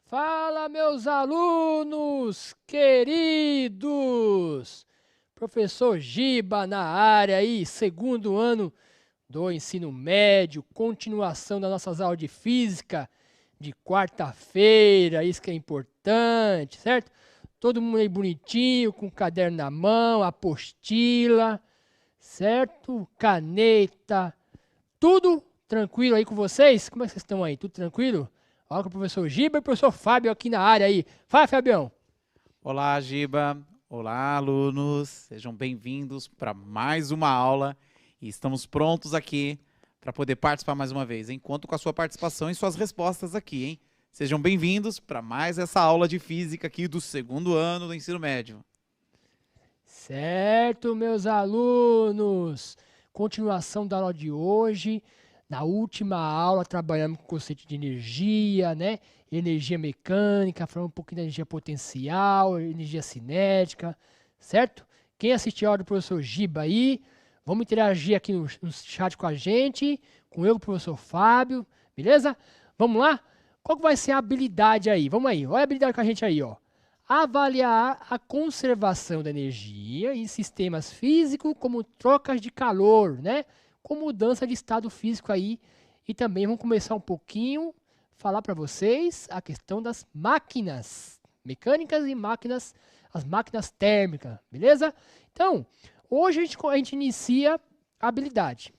Fala, meus alunos queridos! Professor Giba na área aí, segundo ano do ensino médio, continuação das nossas aulas de física de quarta-feira, isso que é importante, certo? Todo mundo aí bonitinho, com o caderno na mão, apostila, certo? Caneta, tudo tranquilo aí com vocês? Como é que vocês estão aí? Tudo tranquilo? Olha com o professor Giba e o professor Fábio aqui na área aí. Fala, Fabião. Olá, Giba. Olá, alunos. Sejam bem-vindos para mais uma aula. E estamos prontos aqui para poder participar mais uma vez, hein? Conto com a sua participação e suas respostas aqui, hein? Sejam bem-vindos para mais essa aula de física aqui do segundo ano do ensino médio. Certo, meus alunos. Continuação da aula de hoje. Na última aula trabalhamos com o conceito de energia, né? Energia mecânica, falamos um pouquinho da energia potencial, energia cinética, certo? Quem assistiu a aula do professor Giba aí, vamos interagir aqui no chat com a gente, com eu e o professor Fábio, beleza? Vamos lá? Qual que vai ser a habilidade aí? Vamos aí, olha a habilidade com a gente aí, ó. Avaliar a conservação da energia em sistemas físicos como trocas de calor, né? Com mudança de estado físico aí. E também vamos começar um pouquinho falar para vocês a questão das máquinas mecânicas e as máquinas térmicas, beleza? Então, hoje a gente inicia a habilidade.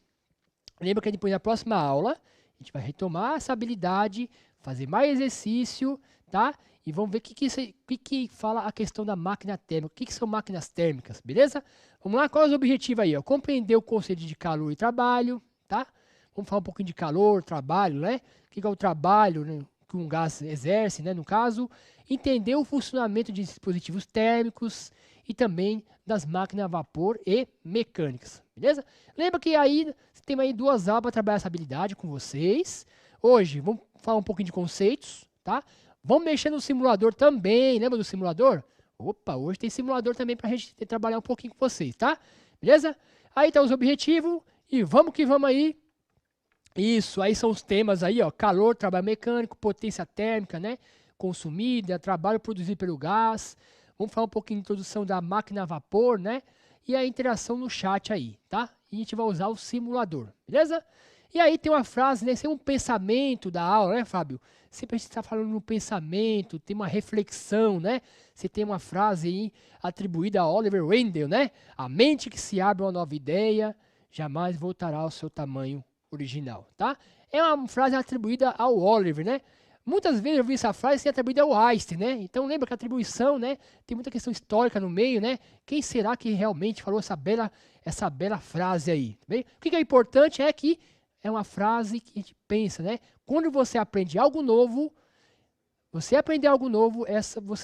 Lembra que depois na próxima aula a gente vai retomar essa habilidade, fazer mais exercício, tá? E vamos ver o que fala a questão da máquina térmica. O que são máquinas térmicas, beleza? Vamos lá, qual é o objetivo aí? Ó? Compreender o conceito de calor e trabalho, tá? Vamos falar um pouquinho de calor, trabalho, né? O que é o trabalho, né, que um gás exerce, né? No caso, entender o funcionamento de dispositivos térmicos e também das máquinas a vapor e mecânicas, beleza? Lembra que aí tem aí 2 aulas para trabalhar essa habilidade com vocês. Hoje, vamos falar um pouquinho de conceitos, tá? Vamos mexer no simulador também, lembra do simulador? Opa, hoje tem simulador também para a gente trabalhar um pouquinho com vocês, tá? Beleza? Aí tá os objetivos e vamos que vamos aí. Isso, aí são os temas aí, ó, calor, trabalho mecânico, potência térmica, né? Consumida, trabalho produzido pelo gás. Vamos falar um pouquinho de introdução da máquina a vapor, né? E a interação no chat aí, tá? E a gente vai usar o simulador, beleza? E aí tem uma frase, né? Esse é um pensamento da aula, né, Fábio? Sempre a gente está falando no pensamento, tem uma reflexão, né? Você tem uma frase aí atribuída a Oliver Wendell, né? A mente que se abre a uma nova ideia jamais voltará ao seu tamanho original, tá? É uma frase atribuída ao Oliver, né? Muitas vezes eu vi essa frase sendo atribuída ao Einstein, né? Então lembra que a atribuição, né? Tem muita questão histórica no meio, né? Quem será que realmente falou essa bela frase aí? Tá bem? O que é importante é que é uma frase que a gente pensa, né? Quando você aprende algo novo, você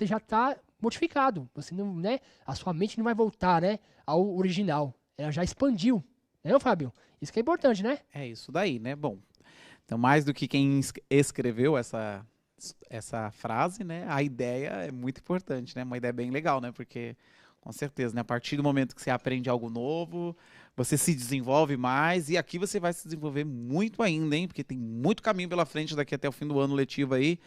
já está modificado. Você não, né? A sua mente não vai voltar, né? Ao original. Ela já expandiu, né, Fábio? Isso que é importante, né? É isso daí, né? Bom, então mais do que quem escreveu essa frase, né? A ideia é muito importante, né? Uma ideia bem legal, né? Porque, com certeza, né? A partir do momento que você aprende algo novo, você se desenvolve mais e aqui você vai se desenvolver muito ainda, hein? Porque tem muito caminho pela frente daqui até o fim do ano letivo aí.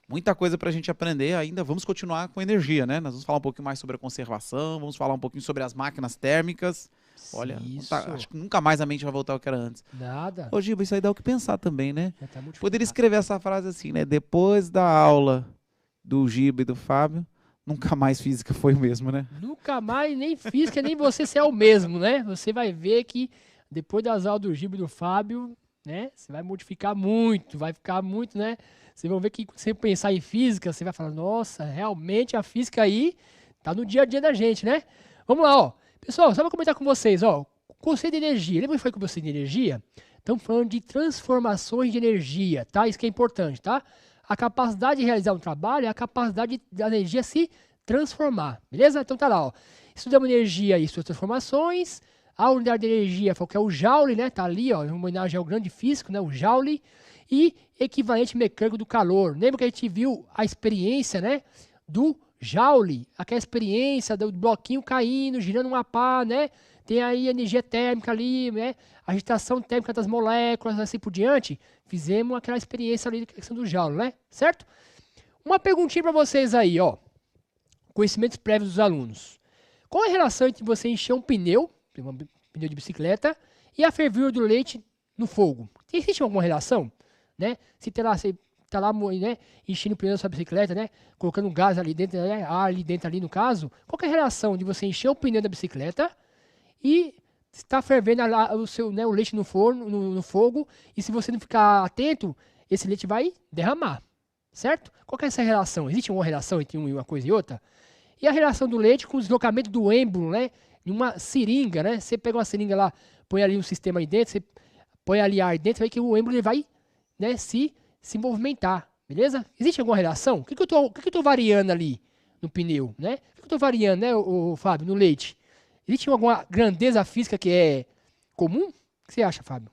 Muita coisa para a gente aprender ainda. Vamos continuar com energia, né? Nós vamos falar um pouquinho mais sobre a conservação, vamos falar um pouquinho sobre as máquinas térmicas. Olha, acho que nunca mais a mente vai voltar ao que era antes. Nada. Ô, Giba, isso aí dá o que pensar também, né? Já tá Poderia escrever essa frase assim, né? Depois da aula do Giba e do Fábio, nunca mais física foi o mesmo, né? Nunca mais, nem física, nem você ser o mesmo, né? Você vai ver que depois das aulas do Giba e do Fábio, né? Você vai modificar muito, vai ficar muito, né? Vocês vão ver que se você pensar em física, você vai falar, nossa, realmente a física aí tá no dia a dia da gente, né? Vamos lá, ó. Pessoal, só para comentar com vocês, ó. Conceito de energia. Lembra que foi com o conceito de energia? Estamos falando de transformações de energia, tá? Isso que é importante, tá? A capacidade de realizar um trabalho é a capacidade da energia se transformar, beleza? Então tá lá, ó. Estudamos energia e suas transformações. A unidade de energia foi o que é o Joule, né? Tá ali, ó, em homenagem ao grande físico, né? O Joule. E equivalente mecânico do calor. Lembra que a gente viu a experiência, né? Do Joule, aquela experiência do bloquinho caindo, girando uma pá, né? Tem aí a energia térmica ali, né? Agitação térmica das moléculas, assim por diante. Fizemos aquela experiência ali da questão do Joule, né? Certo? Uma perguntinha para vocês aí, ó. Conhecimentos prévios dos alunos. Qual é a relação entre você encher um pneu de bicicleta, e a fervura do leite no fogo? Existe alguma relação? Né? Se você está lá, né, enchendo o pneu da sua bicicleta, né, colocando gás ali dentro, né, ar ali dentro, ali no caso, qual é a relação de você encher o pneu da bicicleta e está fervendo o leite no forno, no fogo, e se você não ficar atento, esse leite vai derramar, certo? Qual é essa relação? Existe alguma relação entre uma coisa e outra? E a relação do leite com o deslocamento do êmbolo, né? Em uma seringa, né? Você pega uma seringa lá, põe ali um sistema aí dentro, você põe ali ar dentro, vai que o êmbolo ele vai, né, se movimentar, beleza? Existe alguma relação? O que eu tô variando ali no pneu, né? O que eu tô variando, né, o Fábio, no leite? Existe alguma grandeza física que é comum? O que você acha, Fábio?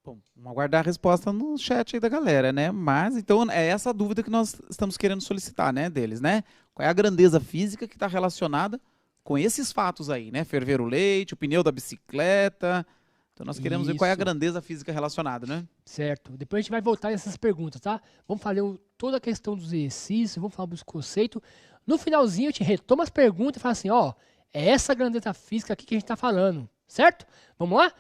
Bom, vamos aguardar a resposta no chat aí da galera, né? Mas, então, é essa a dúvida que nós estamos querendo solicitar, né, deles, né? Qual é a grandeza física que está relacionada com esses fatos aí, né? Ferver o leite, o pneu da bicicleta. Então, nós queremos ver qual é a grandeza física relacionada, né? Certo. Depois a gente vai voltar nessas perguntas, tá? Vamos falar toda a questão dos exercícios, vamos falar dos conceitos. No finalzinho, a gente retoma as perguntas e fala assim, ó, é essa grandeza física aqui que a gente está falando, certo? Vamos lá?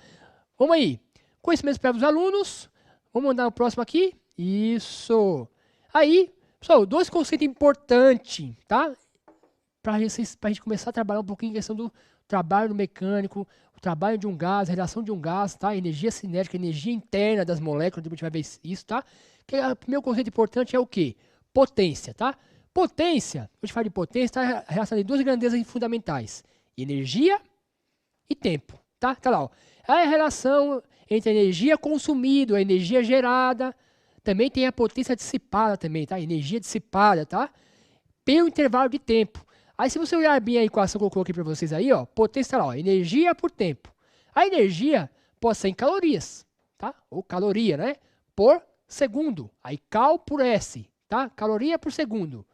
Vamos aí. Conhecimentos prévios dos alunos. Vamos mandar o próximo aqui. Isso. Aí, pessoal, 2 conceitos importantes, tá? Para a gente começar a trabalhar um pouquinho em questão do trabalho mecânico, o trabalho de um gás, a relação de um gás, tá? Energia cinética, energia interna das moléculas, a gente vai ver isso, tá? O primeiro conceito importante é o quê? Potência, tá? Potência, quando a gente fala de potência, está relacionada em 2 grandezas fundamentais: energia e tempo, tá? Tá lá, ó. A relação entre a energia consumida, a energia gerada, também tem a potência dissipada também, tá? Energia dissipada, tá? Pelo intervalo de tempo. Aí se você olhar bem a equação que eu coloquei para vocês aí, ó, potência tá lá, ó, energia por tempo. A energia pode ser em calorias, tá? Ou caloria, né? Por segundo. Aí cal por S, tá? Caloria por segundo.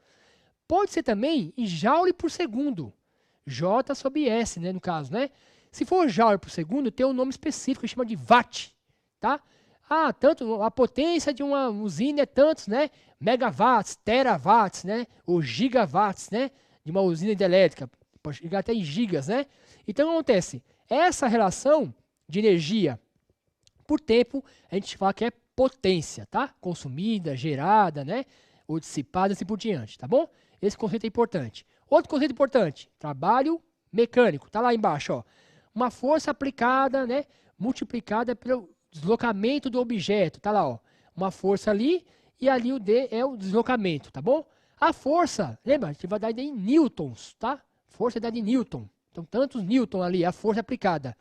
Pode ser também em joule por segundo. J sobre S, né, no caso, né? Se for joule por segundo, tem um nome específico que chama de watt, tá? Ah, tanto a potência de uma usina é tantos, né? Megawatts, terawatts, né? Ou gigawatts, né? De uma usina hidrelétrica, pode chegar até em gigas, né? Então, o que acontece? Essa relação de energia por tempo, a gente fala que é potência, tá? Consumida, gerada, né? Ou dissipada, assim por diante, tá bom? Esse conceito é importante. Outro conceito importante, trabalho mecânico, tá lá embaixo, ó. Uma força aplicada, né? Multiplicada pelo deslocamento do objeto, tá lá, ó. Uma força ali, e ali o D é o deslocamento, tá bom? A força, lembra? A gente vai dar em newtons, tá? Força é dada em newton. Então, tantos newton ali, a força aplicada.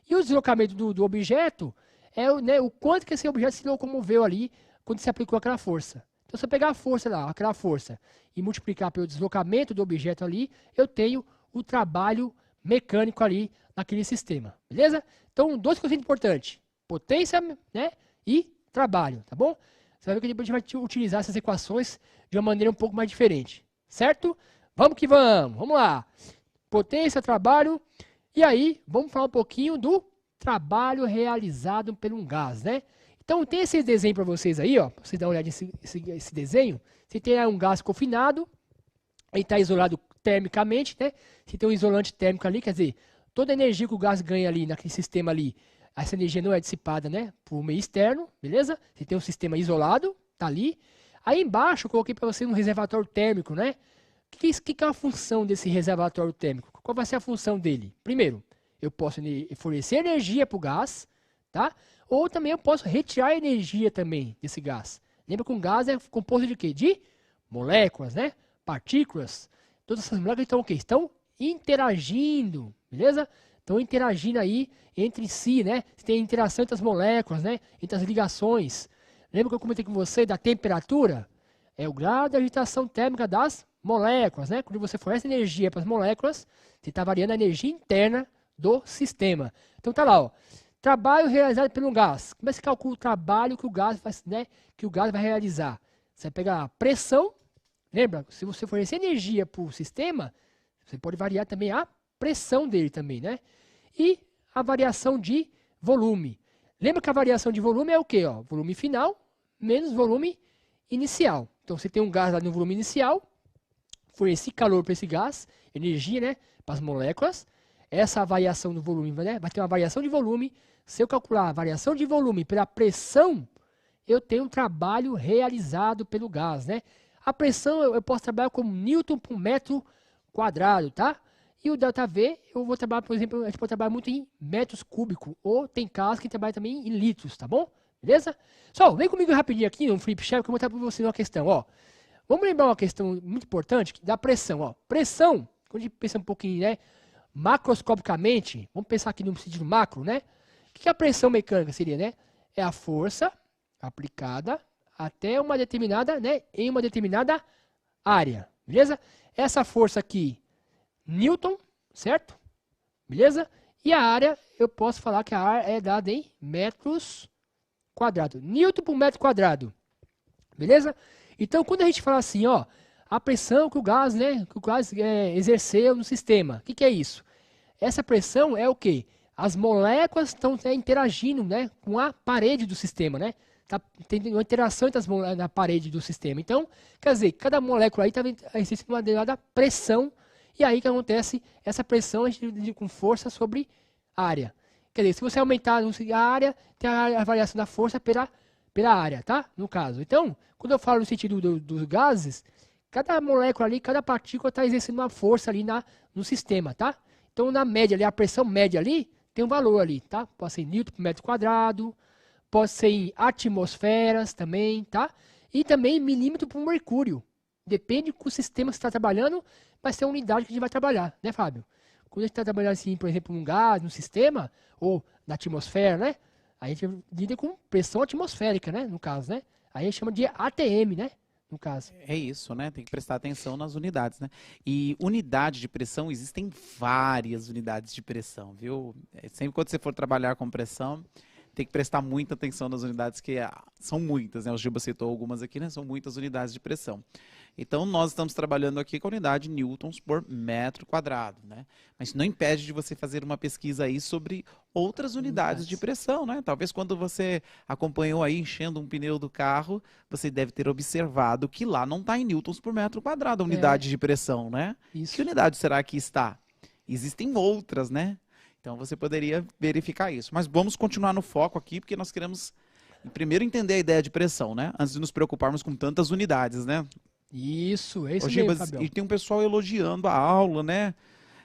E o deslocamento do objeto é né, o quanto que esse objeto se locomoveu ali quando se aplicou aquela força. Então, se eu pegar a força lá, aquela força, e multiplicar pelo deslocamento do objeto ali, eu tenho o trabalho mecânico ali naquele sistema, beleza? Então, 2 conceitos importantes. Potência, né, e trabalho, tá bom? Você vai ver que depois a gente vai utilizar essas equações de uma maneira um pouco mais diferente, certo? Vamos que vamos, vamos lá. Potência, trabalho, e aí vamos falar um pouquinho do trabalho realizado por um gás, né? Então tem esse desenho para vocês aí, ó, pra vocês darem uma olhada nesse desenho. Você tem aí um gás confinado, ele está isolado termicamente, né? Você tem um isolante térmico ali, quer dizer, toda a energia que o gás ganha ali naquele sistema ali, essa energia não é dissipada, né, por meio externo, beleza? Você tem um sistema isolado, tá ali. Aí embaixo eu coloquei para você um reservatório térmico, né? O que é a função desse reservatório térmico? Qual vai ser a função dele? Primeiro, eu posso fornecer energia para o gás, tá? Ou também eu posso retirar energia também desse gás. Lembra que um gás é composto de quê? De moléculas, né? Partículas. Todas essas moléculas estão o quê? Estão interagindo, beleza? Estão interagindo aí entre si, né? Tem interação entre as moléculas, né? Entre as ligações. Lembra que eu comentei com você da temperatura? É o grau de agitação térmica das moléculas, né? Quando você fornece energia para as moléculas, você está variando a energia interna do sistema. Então tá lá, ó. Trabalho realizado pelo gás. Como é que se calcula o trabalho que o gás faz, né? Que o gás vai realizar? Você vai pegar a pressão. Lembra? Se você fornecer energia para o sistema, você pode variar também a pressão dele também, né? E a variação de volume. Lembra que a variação de volume é o quê? Ó? Volume final menos volume inicial. Então, você tem um gás lá no volume inicial, forneci calor para esse gás, energia, né, para as moléculas. Essa variação do volume, né, vai ter uma variação de volume. Se eu calcular a variação de volume pela pressão, eu tenho um trabalho realizado pelo gás, né? A pressão eu posso trabalhar como Newton por metro quadrado, tá? E o ΔV eu vou trabalhar, por exemplo, a gente pode trabalhar muito em metros cúbicos, ou tem casos que trabalham também em litros, tá bom? Beleza? Só, vem comigo rapidinho aqui no Flip Chart que eu vou mostrar para você uma questão, ó. Vamos lembrar uma questão muito importante da pressão, ó. Pressão, quando a gente pensa um pouquinho, né, macroscopicamente, vamos pensar aqui no sentido macro, né? O que a pressão mecânica seria, né? É a força aplicada até uma determinada, né, em uma determinada área, beleza? Essa força aqui, Newton, certo? Beleza? E a área, eu posso falar que a área é dada em metros quadrados. Newton por metro quadrado, beleza? Então, quando a gente fala assim, ó, a pressão que o gás, né, exerceu no sistema, o que é isso? Essa pressão é o quê? As moléculas estão interagindo, né, com a parede do sistema, né? Tem uma interação entre as moléculas na parede do sistema. Então, quer dizer, cada molécula aí está exercendo uma determinada pressão, e aí que acontece essa pressão a gente divide com força sobre área. Quer dizer, se você aumentar a área, tem a variação da força pela área, tá? No caso. Então, quando eu falo no sentido dos gases, cada molécula ali, cada partícula está exercendo uma força ali no sistema, tá? Então, na média ali, a pressão média ali, tem um valor ali, tá? Pode ser em Newton por metro quadrado, pode ser em atmosferas também, tá? E também em milímetro por mercúrio. Depende do sistema que você está trabalhando, vai ser a unidade que a gente vai trabalhar, né, Fábio? Quando a gente está trabalhando assim, por exemplo, num gás, num sistema, ou na atmosfera, né? A gente lida com pressão atmosférica, né? No caso, né? Aí a gente chama de ATM, né? No caso. É isso, né? Tem que prestar atenção nas unidades, né? E unidade de pressão, existem várias unidades de pressão, viu? Sempre quando você for trabalhar com pressão, tem que prestar muita atenção nas unidades, que são muitas, né? O Giba citou algumas aqui, né? São muitas unidades de pressão. Então, nós estamos trabalhando aqui com a unidade newtons por metro quadrado, né? Mas isso não impede de você fazer uma pesquisa aí sobre outras unidades de pressão, né? Talvez quando você acompanhou aí enchendo um pneu do carro, você deve ter observado que lá não está em newtons por metro quadrado a unidade de pressão, né? Isso. Que unidade será que está? Existem outras, né? Então, você poderia verificar isso. Mas vamos continuar no foco aqui, porque nós queremos primeiro entender a ideia de pressão, né? Antes de nos preocuparmos com tantas unidades, né? Isso, é isso Gibas, mesmo, Fabião. e tem um pessoal elogiando a aula, né?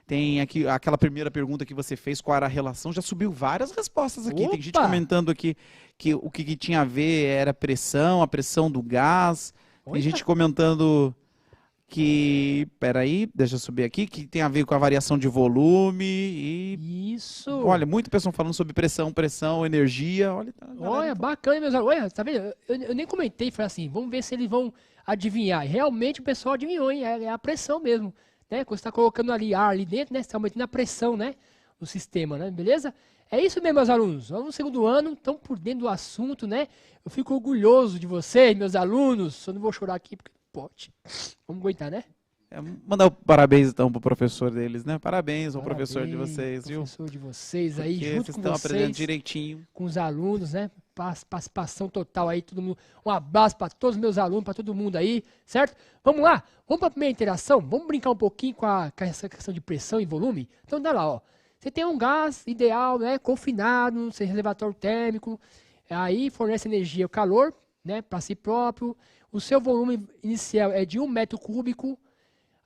Tem aqui aquela primeira pergunta que você fez, qual era a relação, já subiu várias respostas aqui. Opa! Tem gente comentando aqui que o que tinha a ver era a pressão do gás. Olha. Tem gente comentando que, peraí, deixa eu subir aqui, que tem a ver com a variação de volume e... Isso. Olha, muita pessoa falando sobre pressão, energia. Olha, Olha, bacana, meus alunos. Olha, tá vendo? Eu nem comentei, falei assim, vamos ver se eles vão adivinhar. E realmente o pessoal adivinhou, hein? É a pressão mesmo, né? Quando você está colocando ali ar ali dentro, né? Você está aumentando a pressão, né? No sistema, né? Beleza? É isso mesmo, meus alunos. Vamos no segundo ano, estão por dentro do assunto, né? Eu fico orgulhoso de vocês, meus alunos. Só não vou chorar aqui porque pode. Vamos aguentar, né? Mandar parabéns então pro professor deles, né? Parabéns ao professor de vocês, viu? Professor de vocês aí, Porque junto vocês com estão vocês, aprendendo direitinho. com os alunos, né? Participação total aí, todo mundo. Um abraço para todos os meus alunos, para todo mundo aí, certo? Vamos lá, vamos para a primeira interação? Vamos brincar um pouquinho com essa questão de pressão e volume? Então, dá lá, ó. Você tem um gás ideal, né? Confinado, sem reservatório térmico, aí fornece energia, o calor, né? Para si próprio. O seu volume inicial é de 1 metro cúbico.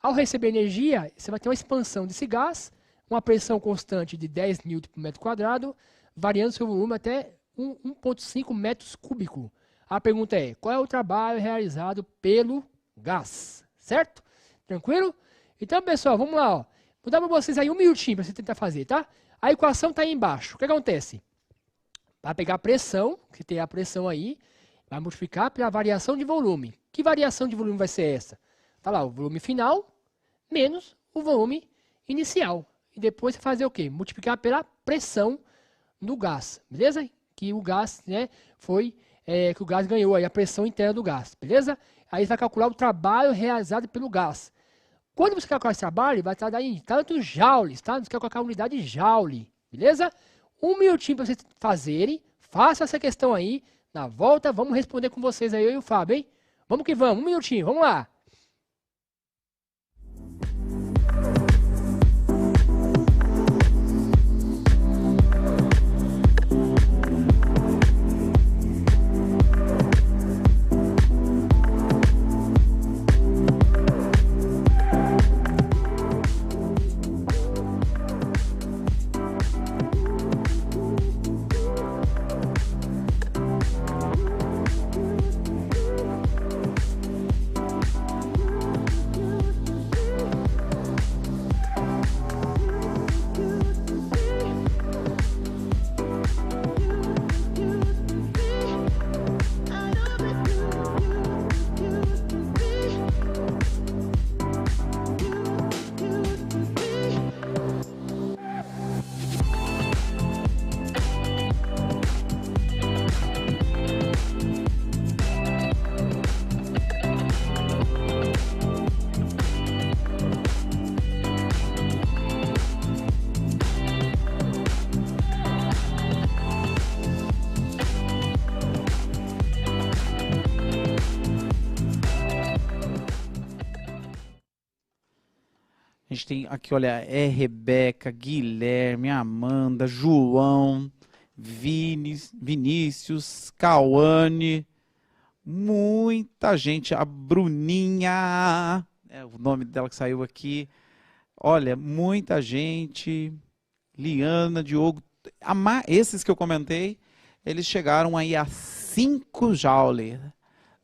Ao receber energia, você vai ter uma expansão desse gás, uma pressão constante de 10 newton por metro quadrado, variando seu volume até 1,5 metros cúbicos. A pergunta é, qual é o trabalho realizado pelo gás? Certo? Tranquilo? Então, pessoal, vamos lá. Ó. Vou dar para vocês aí um minutinho para você tentar fazer, tá? A equação está aí embaixo. O que acontece? Vai pegar a pressão, que tem a pressão aí, vai multiplicar pela variação de volume. Que variação de volume vai ser essa? Tá lá, o volume final menos o volume inicial. E depois você fazer o quê? Multiplicar pela pressão do gás, beleza? Que o gás, né, que o gás ganhou aí, a pressão interna do gás, beleza? Aí você vai calcular o trabalho realizado pelo gás. Quando você calcular esse trabalho, vai estar em tantos joules, tá? Você quer colocar a unidade de joule, beleza? Um minutinho para vocês fazerem, faça essa questão aí. Na volta, vamos responder com vocês aí, eu e o Fábio, hein? Vamos que vamos, um minutinho, vamos lá. A gente tem aqui, olha, Rebeca, Guilherme, Amanda, João, Vinícius, Cauane, muita gente, a Bruninha, é o nome dela que saiu aqui, olha, muita gente, Liana, Diogo, esses que eu comentei, eles chegaram aí a 5 joules.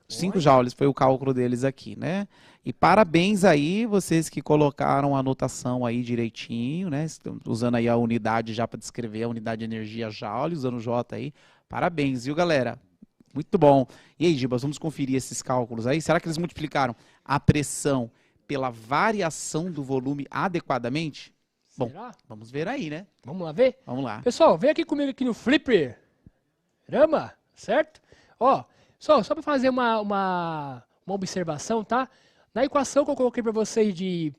5 joules foi o cálculo deles aqui, né? E parabéns aí, vocês que colocaram a anotação aí direitinho, né? Estão usando aí a unidade já para descrever a unidade de energia joule, usando o J aí. Parabéns, viu, galera? Muito bom. E aí, Gibas, vamos conferir esses cálculos aí. Será que eles multiplicaram a pressão pela variação do volume adequadamente? Bom, vamos ver aí, né? Vamos lá ver? Vamos lá. Pessoal, vem aqui comigo aqui no Flipper. Rama, certo? Ó, só para fazer uma observação, tá? Na equação que eu coloquei para vocês de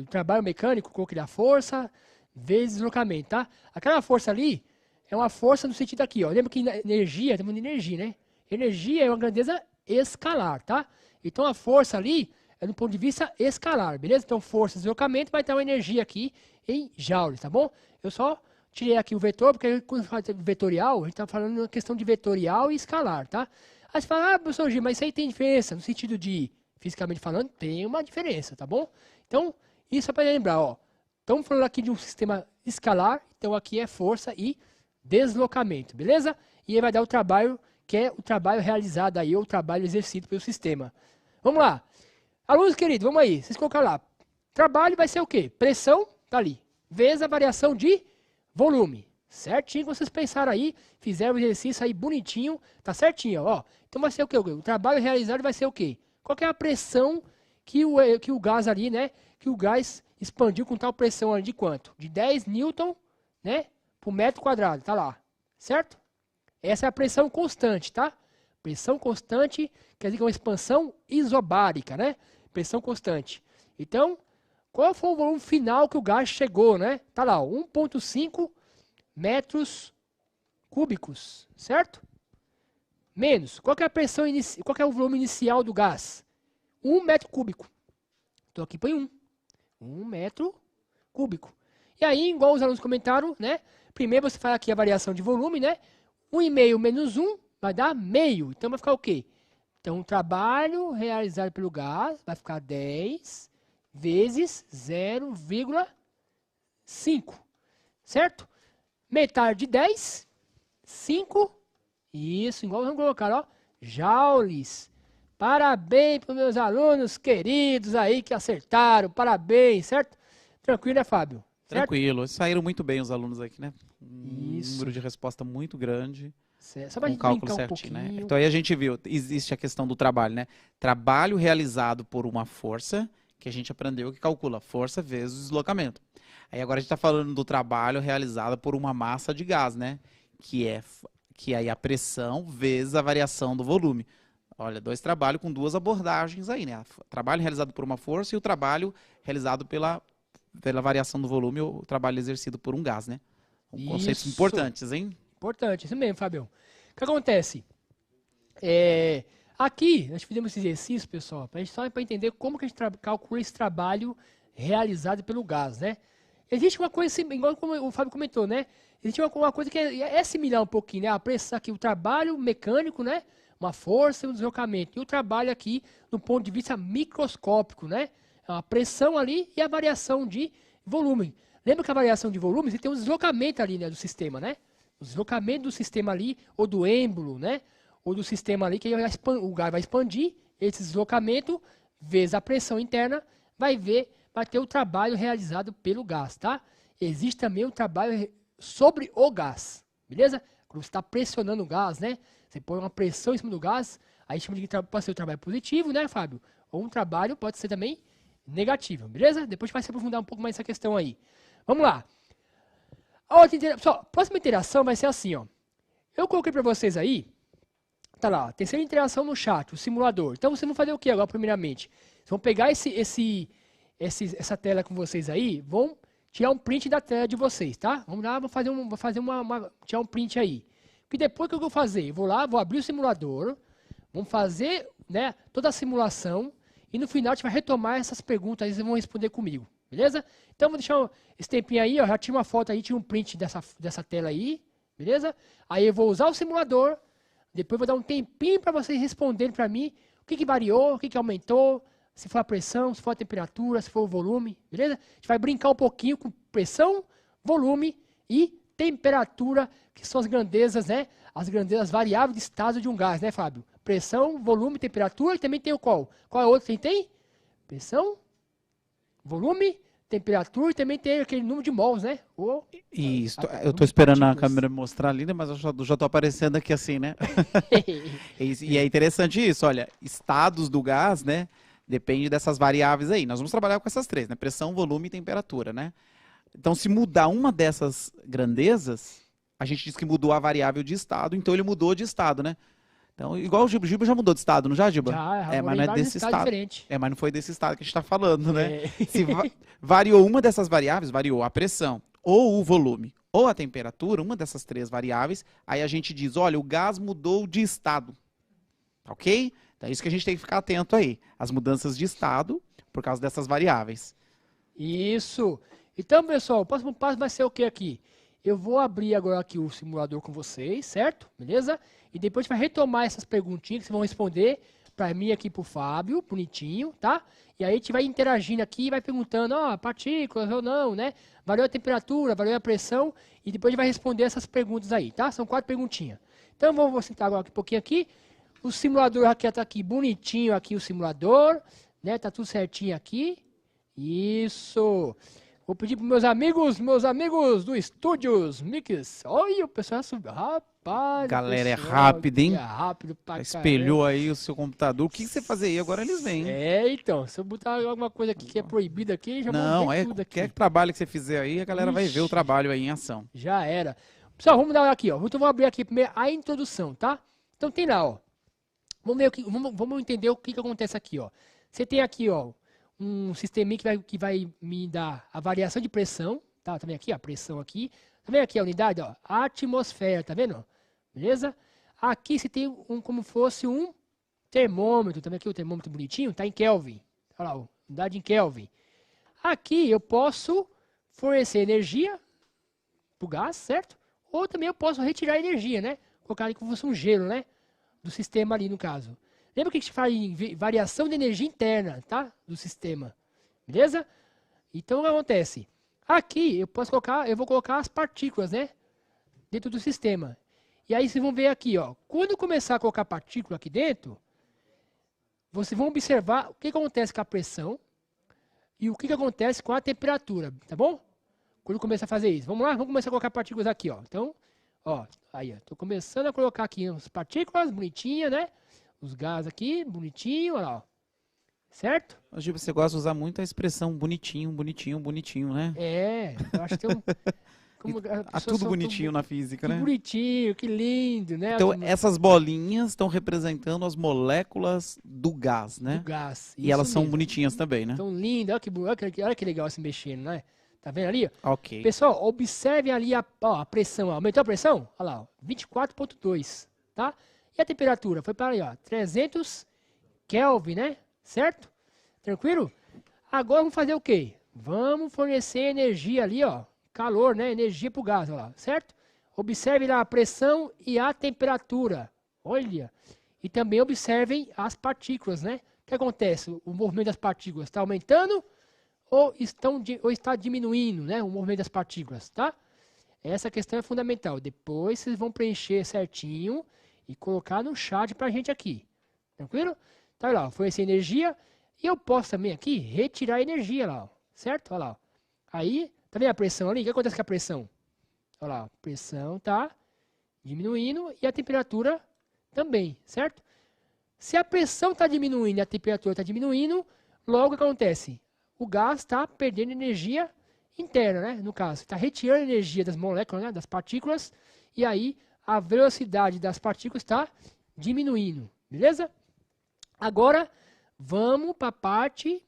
trabalho mecânico, eu coloquei a força vezes deslocamento, tá? Aquela força ali é uma força no sentido aqui, ó. Lembra que energia, estamos falando de energia, né? Energia é uma grandeza escalar, tá? Então a força ali é do ponto de vista escalar, beleza? Então força e deslocamento vai ter uma energia aqui em joules, tá bom? Eu só tirei aqui o vetor, porque quando fala de vetorial, a gente está falando uma questão de vetorial e escalar, tá? Aí você fala, professor Gil, mas isso aí tem diferença no sentido de, fisicamente falando, tem uma diferença, tá bom? Então, isso é para lembrar, ó. Estamos falando aqui de um sistema escalar, então aqui é força e deslocamento, beleza? E aí vai dar o trabalho, que é o trabalho realizado aí, ou o trabalho exercido pelo sistema. Vamos lá. Alunos queridos, vamos aí. Vocês colocaram lá. Trabalho vai ser o quê? Pressão, tá ali. Vezes a variação de volume. Certinho que vocês pensaram aí, fizeram o exercício aí bonitinho, tá certinho, ó. Então vai ser o quê? O trabalho realizado vai ser o quê? Qual que é a pressão que o gás ali, né? Que o gás expandiu com tal pressão ali de quanto? De 10 newton, né? Por metro quadrado, tá lá. Certo? Essa é a pressão constante, tá? Pressão constante quer dizer que é uma expansão isobárica, né? Pressão constante. Então, qual foi o volume final que o gás chegou, né? Tá lá, 1,5 metros cúbicos, certo? Menos, qual que é a pressão inicial, qual que é o volume inicial do gás? 1 metro cúbico. Então aqui põe 1. 1 metro cúbico. E aí, igual os alunos comentaram, né? Primeiro você faz aqui a variação de volume, né? 1,5 menos 1 vai dar meio. Então vai ficar o quê? Então o trabalho realizado pelo gás vai ficar 10 vezes 0,5. Certo? Metade de 10, 5. Isso, igual vamos colocar, ó. Joules. Parabéns para os meus alunos queridos aí que acertaram. Parabéns, certo? Tranquilo, né, Fábio? Certo? Tranquilo. Saíram muito bem os alunos aqui, né? Isso. Número de resposta muito grande. Só para a gente cálculo brincar certinho, pouquinho. né? Então aí a gente viu, existe a questão do trabalho, né? Trabalho realizado por uma força, que a gente aprendeu que calcula força vezes o deslocamento. Aí agora a gente está falando do trabalho realizado por uma massa de gás, né? Que aí a pressão vezes a variação do volume. Olha, 2 trabalhos com 2 abordagens aí, né? Trabalho realizado por uma força e o trabalho realizado pela variação do volume, ou o trabalho exercido por um gás, né? Conceitos importantes, hein? Importante, isso mesmo, Fabião. O que acontece? Aqui, nós fizemos esse exercício, pessoal, só para entender como que a gente calcula esse trabalho realizado pelo gás, né? Existe uma coisa, igual como o Fábio comentou, né? Existe uma coisa que é similar um pouquinho, né? A pressão aqui, o trabalho mecânico, né? Uma força e um deslocamento. E o trabalho aqui, do ponto de vista microscópico, né? É uma pressão ali e a variação de volume. Lembra que a variação de volume, você tem um deslocamento ali, né, do sistema, né? O deslocamento do sistema ali, ou do êmbolo, né? Ou do sistema ali, que o gás vai expandir, esse deslocamento, vezes a pressão interna, vai ter o trabalho realizado pelo gás, tá? Existe também o trabalho sobre o gás, beleza? Quando você está pressionando o gás, né? Você põe uma pressão em cima do gás, aí chama de pode ser um trabalho positivo, né, Fábio? Ou um trabalho pode ser também negativo, beleza? Depois a gente vai se aprofundar um pouco mais essa questão aí. Vamos lá. Pessoal, a próxima interação vai ser assim, ó. Eu coloquei para vocês aí, tá lá, terceira interação no chat, o simulador. Então vocês vão fazer o que agora, primeiramente? Vocês vão pegar essa tela com vocês aí, vão tirar um print da tela de vocês, tá? Vamos lá, vou tirar um print aí. Porque depois que eu vou fazer? Eu vou lá, vou abrir o simulador, vamos fazer, né, toda a simulação e no final a gente vai retomar essas perguntas aí, vocês vão responder comigo, beleza? Então vou deixar esse tempinho aí, ó, já tiro uma foto aí, tiro um print dessa tela aí, beleza? Aí eu vou usar o simulador, depois vou dar um tempinho para vocês responderem para mim o que variou, o que aumentou, se for a pressão, se for a temperatura, se for o volume, beleza? A gente vai brincar um pouquinho com pressão, volume e temperatura, que são as grandezas, né? As grandezas variáveis de estado de um gás, né, Fábio? Pressão, volume, temperatura, e também tem o qual? Qual é o outro que tem? Pressão, volume, temperatura, e também tem aquele número de mols, né? Isso, eu tô esperando a câmera mostrar ali, né, mas eu já tô aparecendo aqui assim, né? E é interessante isso, olha, estados do gás, né? Depende dessas variáveis aí. Nós vamos trabalhar com essas três, né? Pressão, volume e temperatura, né? Então, se mudar uma dessas grandezas, a gente diz que mudou a variável de estado, então ele mudou de estado, né? Então, igual o Giba. O Giba já mudou de estado, não já, Giba? Já, mas não é desse estado. Diferente. Mas não foi desse estado que a gente está falando, né? Se variou uma dessas variáveis, variou a pressão, ou o volume, ou a temperatura, uma dessas três variáveis, aí a gente diz, olha, o gás mudou de estado, ok? Então é isso que a gente tem que ficar atento aí, as mudanças de estado por causa dessas variáveis. Isso. Então, pessoal, o próximo passo vai ser o que aqui? Eu vou abrir agora aqui o simulador com vocês, certo? Beleza? E depois a gente vai retomar essas perguntinhas que vocês vão responder para mim aqui pro Fábio, bonitinho, tá? E aí a gente vai interagindo aqui, vai perguntando, ó, partículas ou não, né? Variou a temperatura, variou a pressão, e depois a gente vai responder essas perguntas aí, tá? São 4 perguntinhas. Então, vou sentar agora um pouquinho aqui. O simulador aqui tá aqui bonitinho aqui o simulador, né? Tá tudo certinho aqui. Isso. Vou pedir para meus amigos do Estúdios Mix. Olha, o pessoal subiu. Rapaz, galera, é rápido, hein? É rápido pra caramba. Espelhou aí o seu computador. O que você fazer aí? Agora eles vêm. Então, se eu botar alguma coisa aqui que é proibida aqui, já não, vão ver tudo aqui. Qualquer trabalho que você fizer aí, a galera vai ver o trabalho aí em ação. Já era. Pessoal, vamos dar aqui, ó. Então, vou abrir aqui primeiro a introdução, tá? Então tem lá, ó. Vamos entender o que acontece aqui, ó. Você tem aqui, ó, um sisteminha que vai me dar a variação de pressão, tá? Tá vendo aqui, ó, a pressão aqui. Tá vendo aqui a unidade, ó? A atmosfera, tá vendo? Beleza? Aqui você tem como fosse um termômetro, tá vendo aqui o termômetro bonitinho? Tá em Kelvin. Olha lá, ó, unidade em Kelvin. Aqui eu posso fornecer energia pro gás, certo? Ou também eu posso retirar energia, né? Colocar ali como fosse um gelo, né? Do sistema ali, no caso. Lembra que a gente fala em variação de energia interna, tá? Do sistema. Beleza? Então, o que acontece? Aqui, eu vou colocar as partículas, né? Dentro do sistema. E aí, vocês vão ver aqui, ó. Quando eu começar a colocar partícula aqui dentro, vocês vão observar o que acontece com a pressão e o que acontece com a temperatura, tá bom? Quando eu começar a fazer isso. Vamos lá? Vamos começar a colocar partículas aqui, ó. Então, ó. Aí, ó. Tô começando a colocar aqui as partículas bonitinhas, né? Os gases aqui, bonitinho, olha lá, ó. Certo? Hoje você gosta de usar muito a expressão bonitinho, bonitinho, bonitinho, né? Eu acho que tem um... tudo bonitinho na física, né? Que bonitinho, que lindo, né? Então, essas bolinhas estão representando as moléculas do gás, né? Do gás. E elas são bonitinhas também, né? São lindas, olha que legal se mexendo, né? Tá vendo ali? Ok. Pessoal, observem ali a pressão. Aumentou a pressão? Olha lá, 24,2, tá? E a temperatura? Foi para aí, ó, 300 Kelvin, né? Certo? Tranquilo? Agora vamos fazer o quê? Vamos fornecer energia ali, ó, calor, né? Energia para o gás, ó lá, certo? Observe lá a pressão e a temperatura. Olha. E também observem as partículas, né? O que acontece? O movimento das partículas está aumentando ou está diminuindo, né? O movimento das partículas, tá? Essa questão é fundamental. Depois vocês vão preencher certinho e colocar no chat pra gente aqui. Tranquilo? Tá lá, foi essa energia. E eu posso também aqui retirar a energia lá, ó, certo? Olha lá. Ó. Aí, tá vendo a pressão ali? O que acontece com a pressão? Olha lá, a pressão tá diminuindo e a temperatura também, certo? Se a pressão está diminuindo e a temperatura está diminuindo, logo o que acontece? O gás está perdendo energia interna, né? No caso, está retirando energia das moléculas, né? Das partículas, e aí a velocidade das partículas está diminuindo, beleza? Agora, vamos para a parte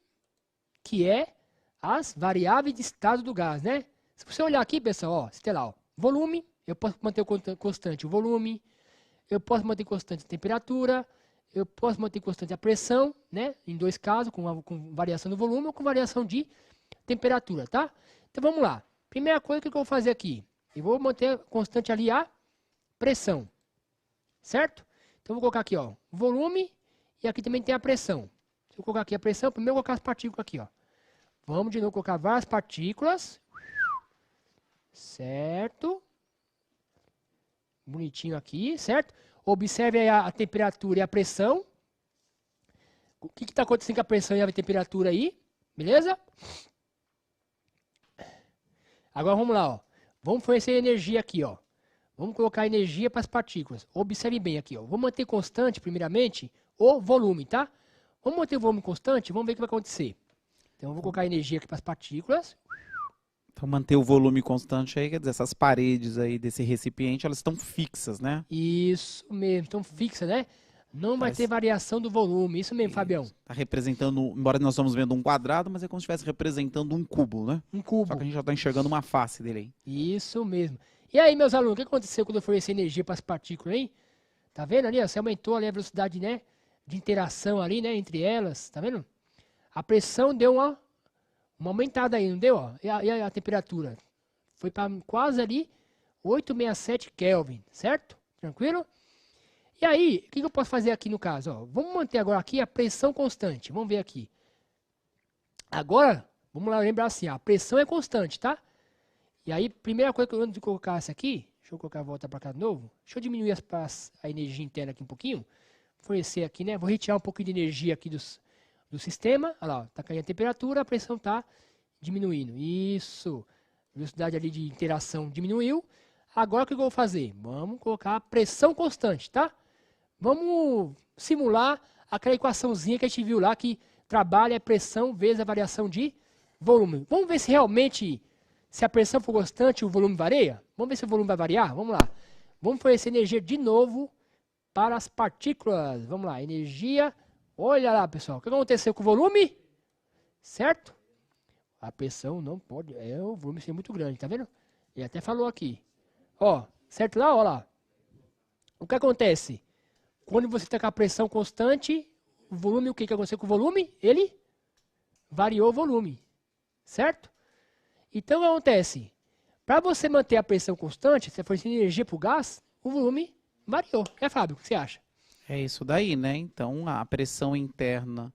que é as variáveis de estado do gás, né? Se você olhar aqui, pessoal, ó, você tem lá, ó, volume, eu posso manter constante o volume, eu posso manter constante a temperatura, eu posso manter constante a pressão, né? Em dois casos, com variação do volume ou com variação de temperatura, tá? Então vamos lá. Primeira coisa que eu vou fazer aqui, eu vou manter constante ali a pressão, certo? Então eu vou colocar aqui, ó, volume e aqui também tem a pressão. Se eu colocar aqui a pressão, primeiro eu vou colocar as partículas aqui, ó. Vamos de novo colocar várias partículas, certo? Bonitinho aqui, certo? Observe aí a temperatura e a pressão. O que está acontecendo com a pressão e a temperatura aí? Beleza? Agora vamos lá, ó. Vamos fornecer energia aqui, ó. Vamos colocar energia para as partículas. Observe bem aqui, ó. Vou manter constante, primeiramente, o volume, tá? Vamos manter o volume constante, vamos ver o que vai acontecer. Então eu vou colocar energia aqui para as partículas. Então, manter o volume constante aí, quer dizer, essas paredes aí desse recipiente, elas estão fixas, né? Isso mesmo, estão fixas, né? Não vai ter variação do volume, isso mesmo, Fabião. Está representando, embora nós estamos vendo um quadrado, mas é como se estivesse representando um cubo, né? Um cubo. Só que a gente já está enxergando uma face dele aí. Isso mesmo. E aí, meus alunos, o que aconteceu quando eu forneci energia para as partículas, hein? Tá vendo ali? Ó, você aumentou ali a velocidade, né, de interação ali, né, entre elas, tá vendo? A pressão deu uma aumentada aí, não deu? Ó? E a temperatura? Foi para quase ali 867 Kelvin, certo? Tranquilo? E aí, o que eu posso fazer aqui no caso? Ó, vamos manter agora aqui a pressão constante. Vamos ver aqui. Agora, vamos lá lembrar assim, a pressão é constante, tá? E aí, primeira coisa que eu antes de colocar essa aqui, deixa eu colocar a volta para cá de novo. Deixa eu diminuir a energia interna aqui um pouquinho. Fornecer aqui, né? Vou retirar um pouquinho de energia aqui do sistema. Olha lá, ó, tá caindo a temperatura, a pressão tá diminuindo. Isso. A velocidade ali de interação diminuiu. Agora o que eu vou fazer? Vamos colocar a pressão constante, tá? Vamos simular aquela equaçãozinha que a gente viu lá, que trabalha a pressão vezes a variação de volume. Vamos ver se realmente, se a pressão for constante, o volume varia? Vamos ver se o volume vai variar? Vamos lá. Vamos fornecer energia de novo para as partículas. Vamos lá, energia. Olha lá, pessoal. O que aconteceu com o volume? Certo? A pressão não pode, o volume ser muito grande, tá vendo? Ele até falou aqui. Ó, certo lá? Ó lá. O que acontece? Quando você está com a pressão constante, o volume, o que aconteceu com o volume? Ele variou o volume, certo? Então, o que acontece? Para você manter a pressão constante, você fornecer energia para o gás, o volume variou. Fábio, o que você acha? É isso daí, né? Então, a pressão interna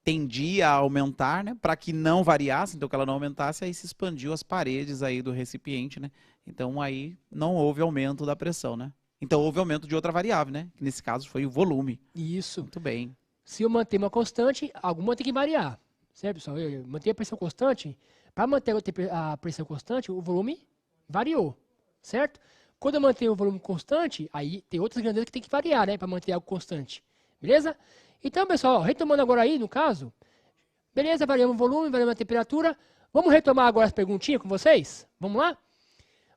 tendia a aumentar, né? Para que não variasse, então que ela não aumentasse, aí se expandiu as paredes aí do recipiente, né? Então, aí não houve aumento da pressão, né? Então, houve aumento de outra variável, né? Que nesse caso foi o volume. Isso. Muito bem. Se eu manter uma constante, alguma tem que variar. Certo, pessoal? Eu manter a pressão constante. Para manter a pressão constante, o volume variou. Certo? Quando eu mantenho o volume constante, aí tem outras grandezas que tem que variar, né? Para manter algo constante. Beleza? Então, pessoal, ó, retomando agora aí, no caso. Beleza, variamos o volume, variamos a temperatura. Vamos retomar agora as perguntinhas com vocês? Vamos lá?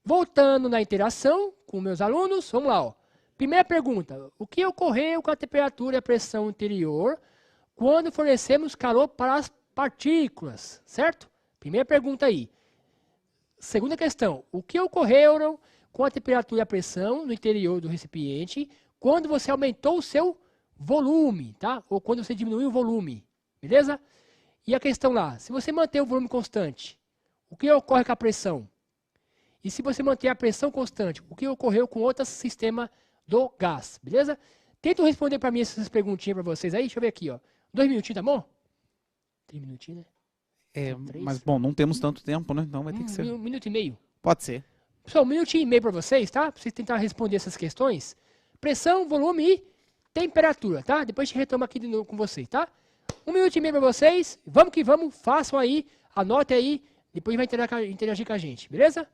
Voltando na interação com meus alunos, vamos lá. Ó. Primeira pergunta, o que ocorreu com a temperatura e a pressão interior quando fornecemos calor para as partículas, certo? Primeira pergunta aí. Segunda questão, o que ocorreram com a temperatura e a pressão no interior do recipiente quando você aumentou o seu volume, tá? Ou quando você diminuiu o volume, beleza? E a questão lá, se você manter o volume constante, o que ocorre com a pressão? E se você manter a pressão constante, o que ocorreu com outro sistema do gás, beleza? Tenta responder para mim essas perguntinhas para vocês aí, deixa eu ver aqui, ó. 2 minutinhos, tá bom? 3 minutinhos, né? Mas bom, não temos tanto tempo, né? Então vai ter que ser. 1 minuto e meio. Pode ser. Pessoal, 1 minutinho e meio para vocês, tá? Para vocês tentarem responder essas questões. Pressão, volume e temperatura, tá? Depois a gente retoma aqui de novo com vocês, tá? 1 minuto e meio para vocês. Vamos que vamos, façam aí, anotem aí. Depois vai interagir com a gente, beleza?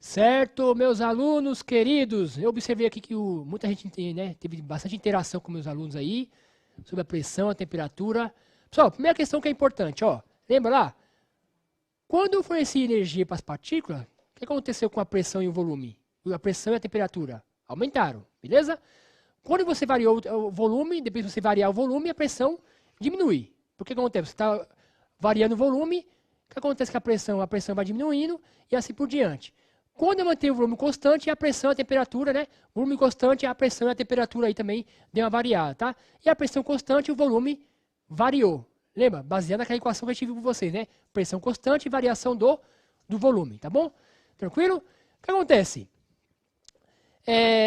Certo, meus alunos queridos, eu observei aqui que muita gente teve bastante interação com meus alunos aí, sobre a pressão, a temperatura. Pessoal, primeira questão que é importante, ó, lembra lá? Quando eu forneci energia para as partículas, o que aconteceu com a pressão e o volume? A pressão e a temperatura aumentaram, beleza? Quando você variou o volume, depois de você variar o volume, a pressão diminui. Porque o que acontece? Você está variando o volume, o que acontece com a pressão vai diminuindo e assim por diante. Quando eu mantenho o volume constante, a pressão e a temperatura, né? O volume constante, a pressão e a temperatura aí também deu uma variada, tá? E a pressão constante, o volume variou. Lembra? Baseado naquela equação que eu tive com vocês, né? Pressão constante e variação do volume, tá bom? Tranquilo? O que acontece?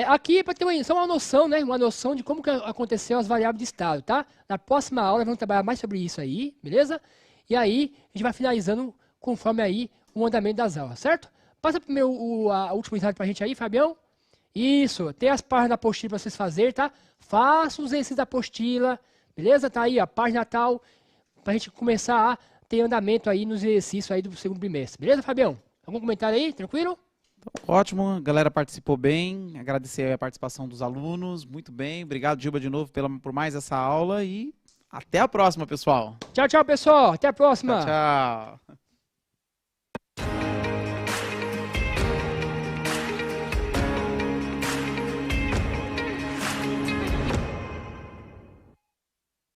Aqui, para ter só uma noção, né? Uma noção de como que aconteceu as variáveis de estado, tá? Na próxima aula, vamos trabalhar mais sobre isso aí, beleza? E aí, a gente vai finalizando conforme aí o andamento das aulas, certo? Passa primeiro a última slide pra gente aí, Fabião. Isso, tem as páginas da apostila para vocês fazerem, tá? Faça os exercícios da apostila, beleza? Tá aí, a página tal, pra gente começar a ter andamento aí nos exercícios aí do segundo trimestre. Beleza, Fabião? Algum comentário aí? Tranquilo? Ótimo, a galera participou bem, agradecer a participação dos alunos, muito bem. Obrigado, Gilba, de novo por mais essa aula e até a próxima, pessoal. Tchau, tchau, pessoal. Até a próxima. Tchau, tchau.